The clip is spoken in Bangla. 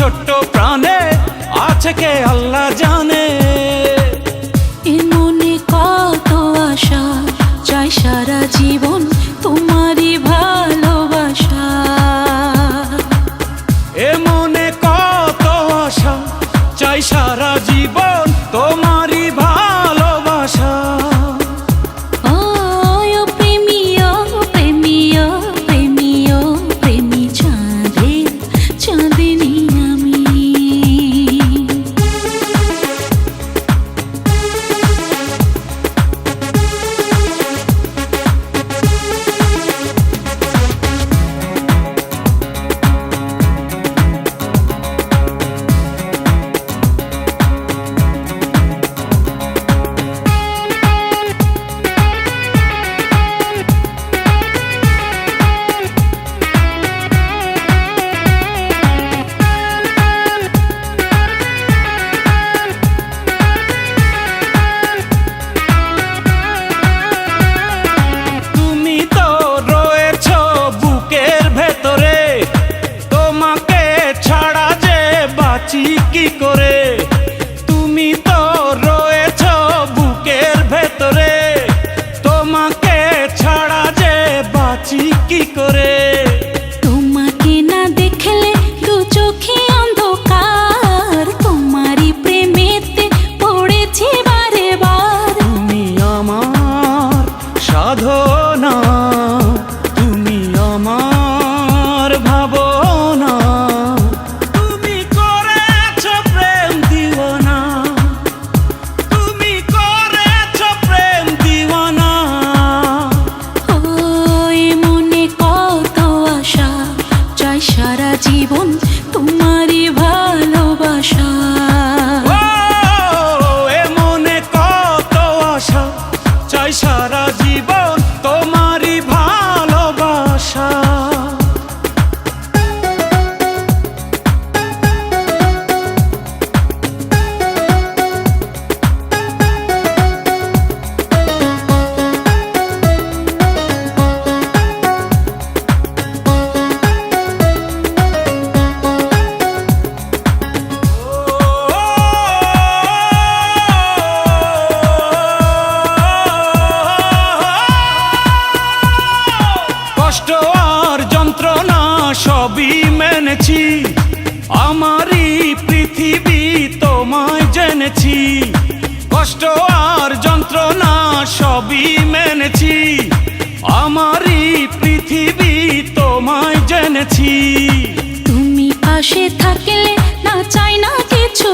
ছোট্ট প্রাণে আছে কে আল্লাহ জানে। এ মনে কত আশা, চাই সারা জীবন তোমারই ভালোবাসা। এ মনে কত আশা, চাই সারা জীবন তোমারই ভালোবাসা। ও প্রেমী, ও প্রেমী, ও প্রেমী, ও প্রেমী চাঁদের চাঁদিনী আমি। কি করে তুমি তো রয়েছো বুকের ভেতরে, তোমাকে ছাড়া যে বাঁচি কি করে। তোমাকে না দেখলে দু চোখে অন্ধকার, তোমারই প্রেমেতে পড়েছি বারে বার। তুমি আমার সাধনা, তুমি আমার ভাবনা, সারা জীবন তোমারই ভালোবাসা। এ মনে কত আশা, চাই সারা জীবন তোমারই ভালোবাসা। কষ্ট আর যন্ত্রণা সবই মেনেছি, আমারই পৃথিবী তোমায় জেনেছি। কষ্ট আর যন্ত্রণা সবই মেনেছি, আমারই পৃথিবী তোমায় জেনেছি। তুমি পাশে থাকলে না চাই না কিছু